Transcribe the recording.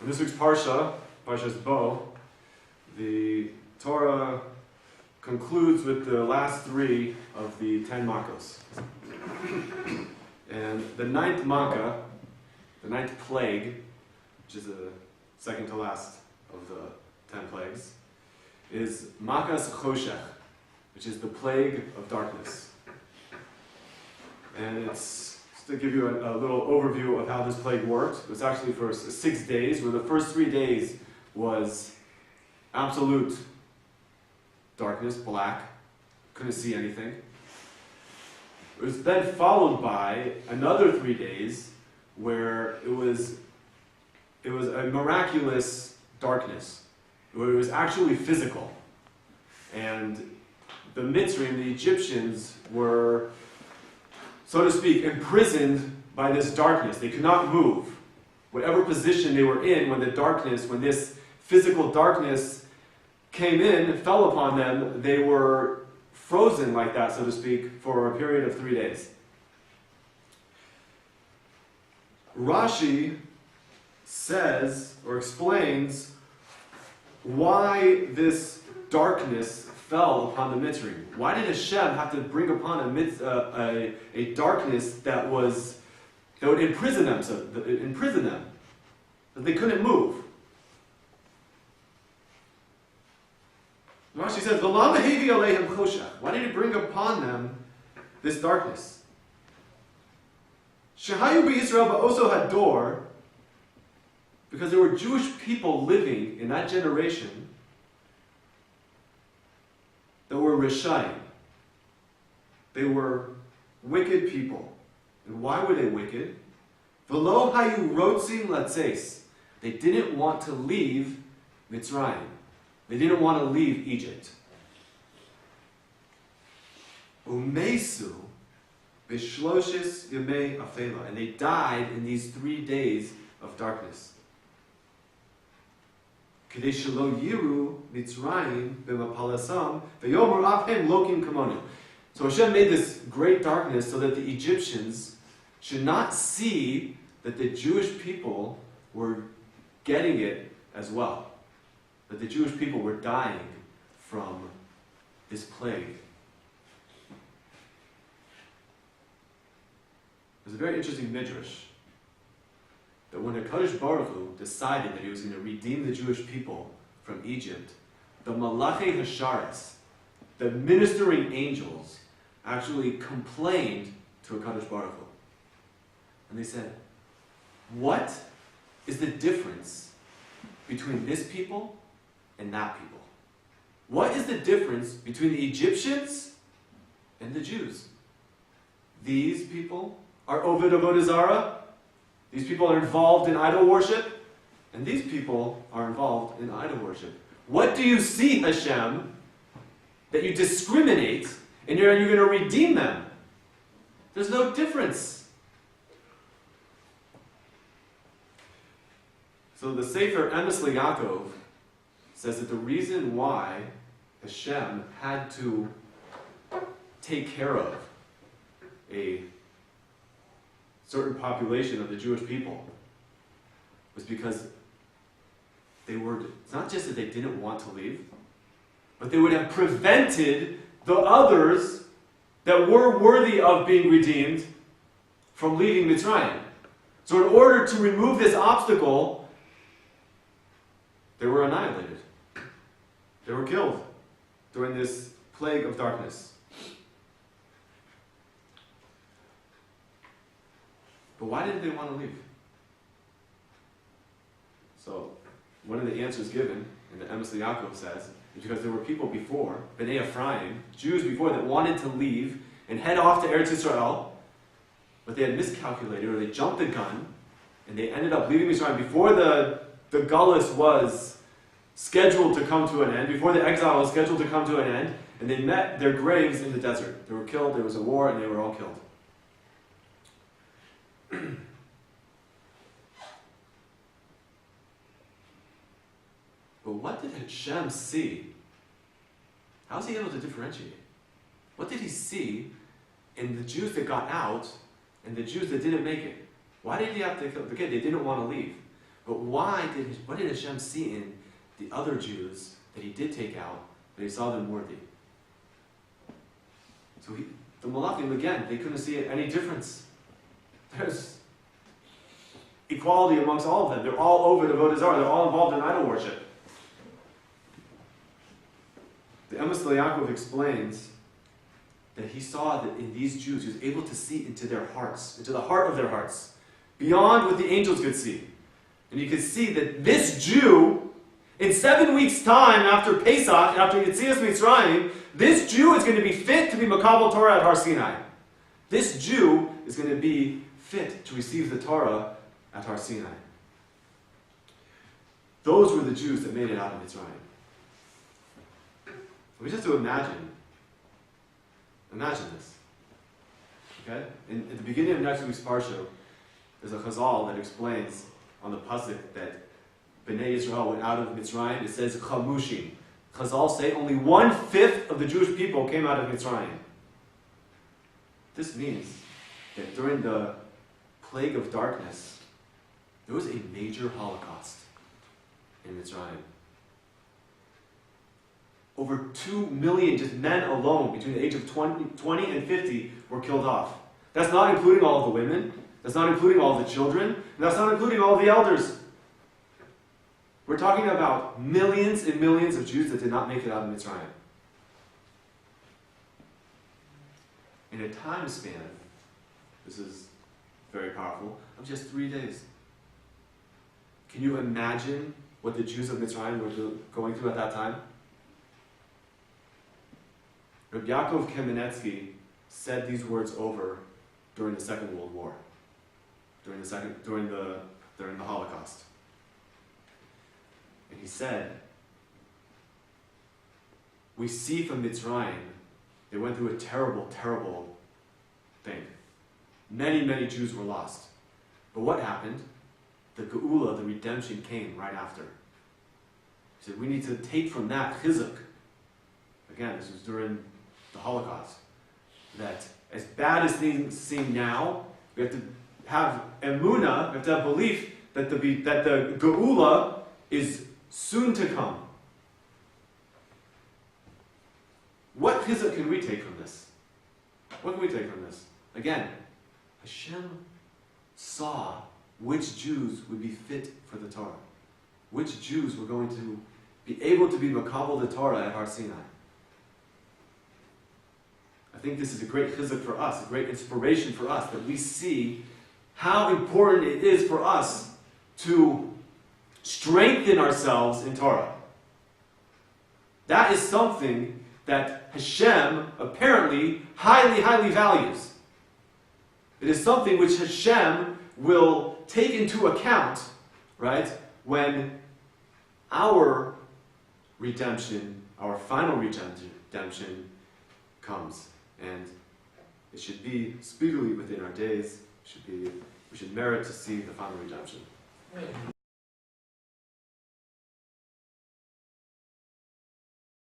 In this week's Parsha, Parshas Bo, the Torah concludes with the last three of the 10 Makkos. And the ninth Makkah, the ninth plague, which is the second to last of the 10 plagues, is Makas Choshech, which is the plague of darkness. And it's to give you a little overview of how this plague worked. It was actually for 6 days, where the first 3 days was absolute darkness, black, couldn't see anything. It was then followed by another 3 days where it was a miraculous darkness, where it was actually physical. And the Mitzrayim, the Egyptians, were, so to speak, imprisoned by this darkness. They could not move. Whatever position they were in when this physical darkness came in, fell upon them, they were frozen like that, so to speak, for a period of 3 days. Rashi says, or explains, why this darkness fell upon the Mitzrayim. Why did Hashem have to bring upon a darkness that would imprison them, that they couldn't move? Rashi says, "V'lama hevi alehem choshech." Why did he bring upon them this darkness? Shehayu b'Yisrael ba'oso hador, because there were Jewish people living in that generation that were Rishayim. They were wicked people. And why were they wicked? V'lo hayu rotzim latzeis. They didn't want to leave Mitzrayim. They didn't want to leave Egypt. Umesu b'shloshis yemei afela. And they died in these 3 days of darkness. Kedei shelo yiru Mitzrayim b'mapalasam v'yomer afhem lokim kamonu. So Hashem made this great darkness so that the Egyptians should not see that the Jewish people were getting it as well. That the Jewish people were dying from this plague. There's a very interesting midrash that when HaKadosh Baruch Hu decided that he was going to redeem the Jewish people from Egypt, the Malachei Hasharis, the ministering angels, actually complained to HaKadosh Baruch Hu. And they said, what is the difference between this people and that people? What is the difference between the Egyptians and the Jews? These people are Ovid Avodah Zarah. These people are involved in idol worship. And these people are involved in idol worship. What do you see, Hashem, that you discriminate and you're going to redeem them? There's no difference. So the Sefer Emes Yaakov says that the reason why Hashem had to take care of a certain population of the Jewish people was because it's not just that they didn't want to leave, but they would have prevented the others that were worthy of being redeemed from leaving Mitzrayim. So in order to remove this obstacle, they were annihilated. They were killed during this plague of darkness. But why didn't they want to leave? So, one of the answers given in the Emes Yaakov says, is because there were people before, Bnei Ephraim, Jews before, that wanted to leave and head off to Eretz Yisrael, but they had miscalculated, or they jumped the gun, and they ended up leaving Mitzrayim before the Gullus was scheduled to come to an end, before the exile was scheduled to come to an end, and they met their graves in the desert. They were killed, there was a war, and they were all killed. But what did Hashem see? How is he able to differentiate? What did he see in the Jews that got out and the Jews that didn't make it? Why did he have to kill? Okay, they didn't want to leave. But what did Hashem see in the other Jews that he did take out, that he saw them worthy? So the Malachim, again, they couldn't see any difference. There's equality amongst all of them. They're all over the Avodah Zarah. They're all involved in idol worship. The Emes Yaakov explains that he saw that in these Jews, he was able to see into their hearts, into the heart of their hearts, beyond what the angels could see. And you could see that this Jew, in 7 weeks' time after Pesach, after Yetzias Mitzrayim, this Jew is going to be fit to be Makabel Torah at Har Sinai. This Jew is going to be fit to receive the Torah at Har Sinai. Those were the Jews that made it out of Mitzrayim. We just have to imagine this. Okay? At the beginning of next week's Parsha, there's a chazal that explains on the pasuk that Bnei Yisrael went out of Mitzrayim. It says chamushim. Chazal say only 1/5 of the Jewish people came out of Mitzrayim. This means that during the plague of darkness, there was a major Holocaust in Mitzrayim. Over 2 million just men alone between the age of 20 and 50 were killed off. That's not including all of the women. That's not including all of the children. And that's not including all of the elders. We're talking about millions and millions of Jews that did not make it out of Mitzrayim. In a time span, this is very powerful, of just 3 days. Can you imagine what the Jews of Mitzrayim were going through at that time? Rabbi Yaakov Kamenetsky said these words over during the Second World War, during the Holocaust. And he said, we see from Mitzrayim, they went through a terrible, terrible thing. Many, many Jews were lost. But what happened? The Geula, the redemption, came right after. He said, we need to take from that chizuk. Again, this was during the Holocaust. That as bad as things seem now, we have to have emunah, we have to have belief that the Geula is soon to come. What chizuk can we take from this? What can we take from this? Again, Hashem saw which Jews would be fit for the Torah. Which Jews were going to be able to be makabel the Torah at Har Sinai. I think this is a great chizuk for us, a great inspiration for us, that we see how important it is for us to strengthen ourselves in Torah. That is something that Hashem apparently highly, highly values. It is something which Hashem will take into account, right, when our redemption, our final redemption comes. And it should be speedily within our days. We should merit to see the final redemption.